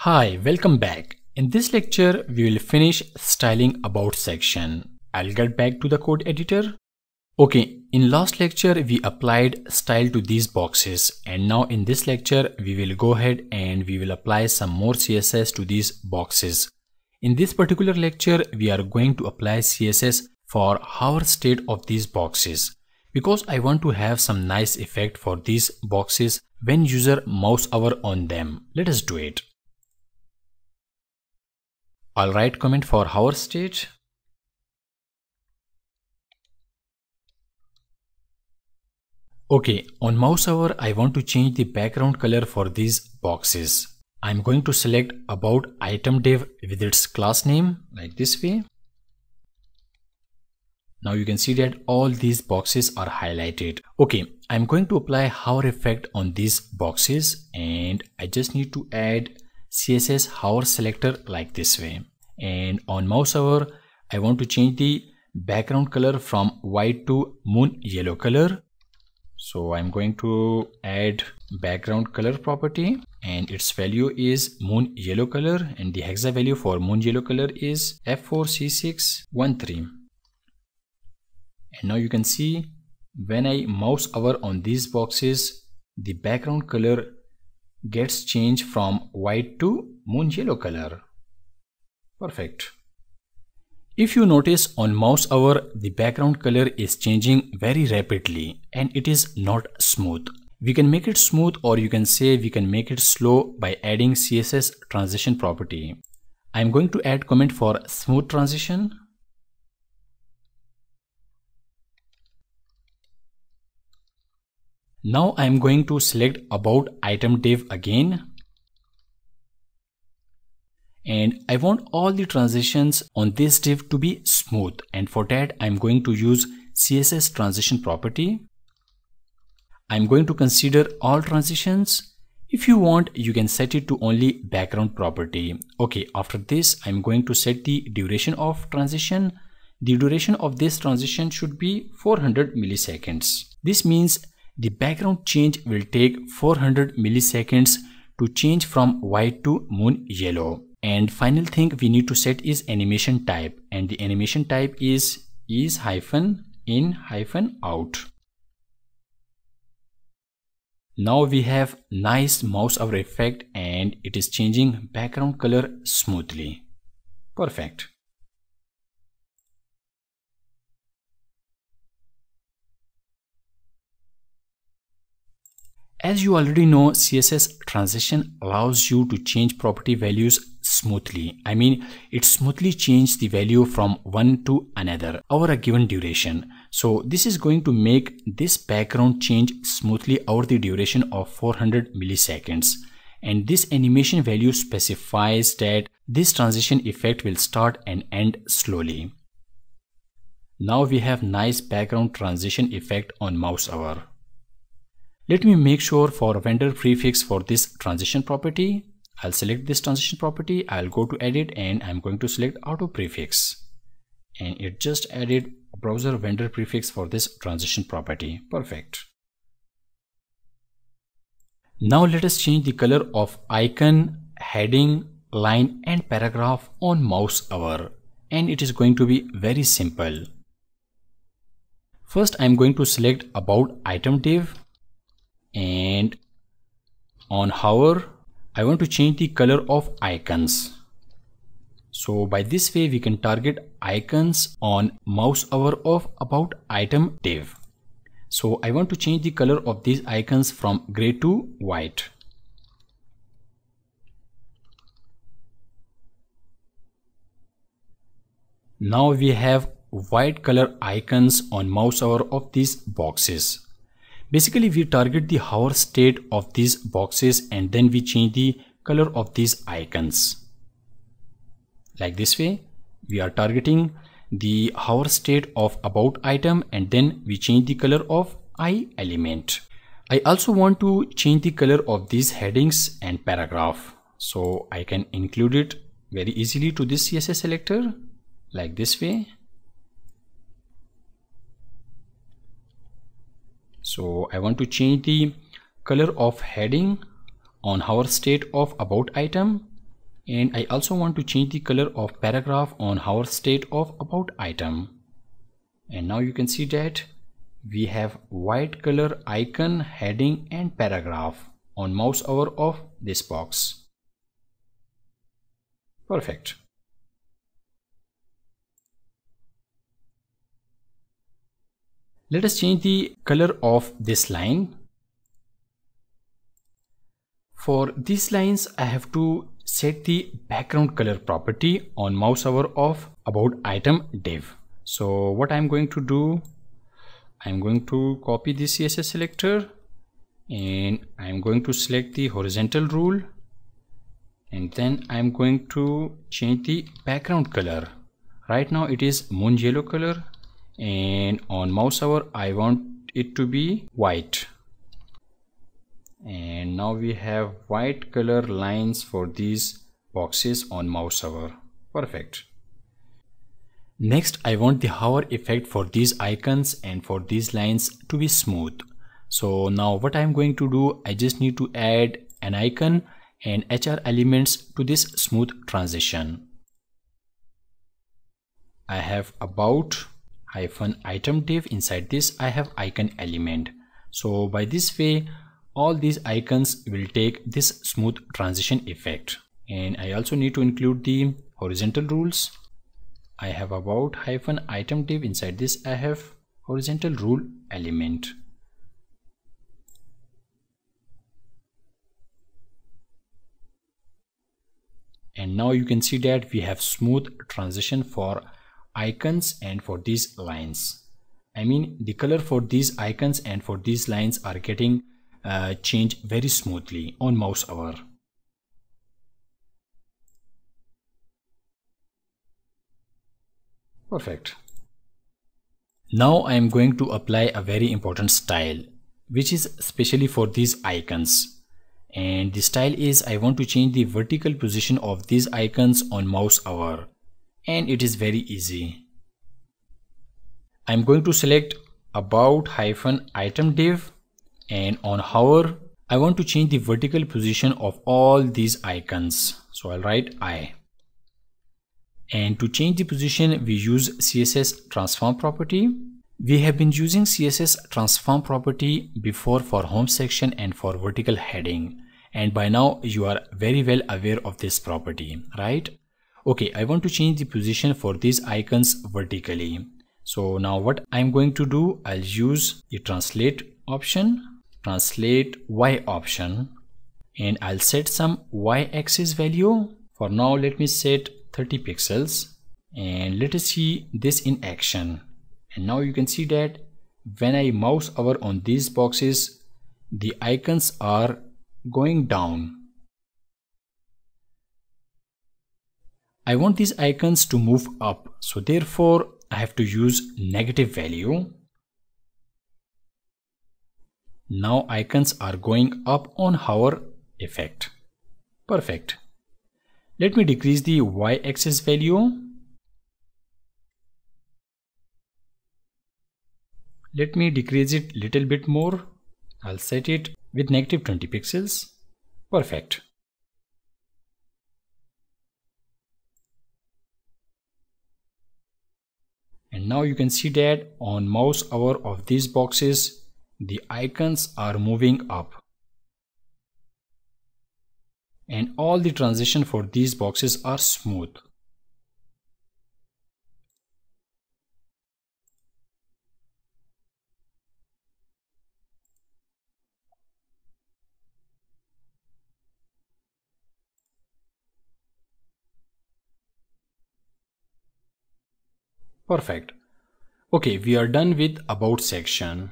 Hi, welcome back. In this lecture, we will finish styling about section. I'll get back to the code editor. Okay, in last lecture, we applied style to these boxes, and now in this lecture, we will go ahead and we will apply some more CSS to these boxes. In this particular lecture, we are going to apply CSS for hover state of these boxes, because I want to have some nice effect for these boxes when user mouse hover on them. Let us do it. I'll write comment for hover state. Okay, on mouse hover, I want to change the background color for these boxes. I'm going to select about item div with its class name like this way. Now you can see that all these boxes are highlighted. Okay, I'm going to apply hover effect on these boxes, and I just need to add CSS hover selector like this way. And on mouse hover, I want to change the background color from white to moon yellow color. So I'm going to add background color property, and its value is moon yellow color, and the hexa value for moon yellow color is F4C613. And now you can see when I mouse hover on these boxes, the background color gets changed from white to moon yellow color. Perfect. If you notice on mouse hover, the background color is changing very rapidly and it is not smooth. We can make it smooth, or you can say we can make it slow by adding CSS transition property. I'm going to add comment for smooth transition. Now I'm going to select about item div again. And I want all the transitions on this div to be smooth, and for that I'm going to use CSS transition property. I'm going to consider all transitions. If you want, you can set it to only background property. Okay, after this I'm going to set the duration of transition. The duration of this transition should be 400 milliseconds. This means the background change will take 400 milliseconds to change from white to moon yellow. And final thing we need to set is animation type, and the animation type is -in-out. Now we have nice mouse hover effect and it is changing background color smoothly. Perfect. As you already know, CSS transition allows you to change property values smoothly. I mean, it smoothly changes the value from one to another over a given duration. So this is going to make this background change smoothly over the duration of 400 milliseconds. And this animation value specifies that this transition effect will start and end slowly. Now we have nice background transition effect on mouse hover. Let me make sure for vendor prefix for this transition property. I'll select this transition property, I'll go to edit, and I'm going to select auto prefix. And it just added browser vendor prefix for this transition property. Perfect. Now let us change the color of icon, heading, line and paragraph on mouse hover. And it is going to be very simple. First I'm going to select about item div. And on hover, I want to change the color of icons. So by this way we can target icons on mouse hover of about item div. So I want to change the color of these icons from gray to white. Now we have white color icons on mouse hover of these boxes. Basically, we target the hover state of these boxes and then we change the color of these icons. Like this way, we are targeting the hover state of about item and then we change the color of I element. I also want to change the color of these headings and paragraph. So I can include it very easily to this CSS selector like this way. So I want to change the color of heading on hover state of about item And I also want to change the color of paragraph on hover state of about item. And now you can see that we have white color icon, heading and paragraph on mouse over of this box. Perfect. Let us change the color of this line. For these lines, I have to set the background color property on mouse over of about item div. So what I'm going to do, I'm going to copy the CSS selector and I'm going to select the horizontal rule, and then I'm going to change the background color. Right now it is moon yellow color, and on mouse over I want it to be white. And now we have white color lines for these boxes on mouse over. Perfect. Next, I want the hover effect for these icons and for these lines to be smooth. So now what I'm going to do, I just need to add an icon and HR elements to this smooth transition. I have about -item div. Inside this I have icon element. So by this way all these icons will take this smooth transition effect. And I also need to include the horizontal rules. I have about -item div. Inside this I have horizontal rule element. And now you can see that we have smooth transition for icons and for these lines. I mean, the color for these icons and for these lines are getting changed very smoothly on mouse over. Perfect. Now I am going to apply a very important style, which is especially for these icons. And the style is, I want to change the vertical position of these icons on mouse over, and it is very easy. I'm going to select about -item div, and on hover I want to change the vertical position of all these icons. So I'll write I. And to change the position we use CSS Transform property. We have been using CSS Transform property before for home section and for vertical heading, and by now you are very well aware of this property, right? Okay, I want to change the position for these icons vertically. So now what I'm going to do, I'll use the translate option, translate Y option, and I'll set some Y axis value. For now let me set 30 pixels, and let us see this in action. And now you can see that when I mouse over on these boxes, the icons are going down. I want these icons to move up, so therefore I have to use negative value. Now icons are going up on hover effect. Perfect. Let me decrease the Y-axis value. Let me decrease it little bit more. I'll set it with -20 pixels. Perfect. And now you can see that on mouse over of these boxes, the icons are moving up. And all the transition for these boxes are smooth. Perfect. Okay, we are done with about section.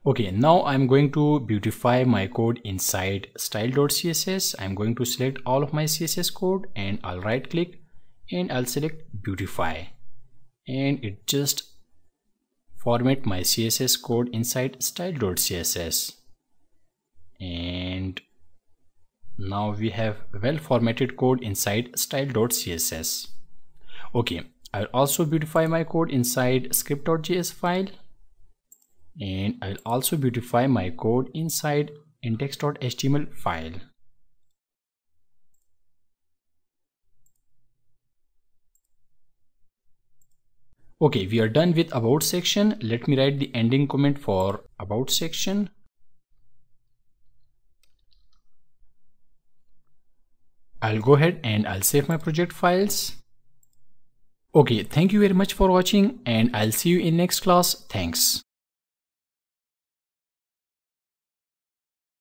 Okay, now I'm going to beautify my code inside style.css. I'm going to select all of my CSS code and I'll right click and I'll select beautify, and it just format my CSS code inside style.css. And now we have well formatted code inside style.css. Okay, I'll also beautify my code inside script.js file. And I'll also beautify my code inside index.html file. Okay, we are done with about section. Let me write the ending comment for about section. I'll go ahead and I'll save my project files. Okay, thank you very much for watching and I'll see you in next class. Thanks.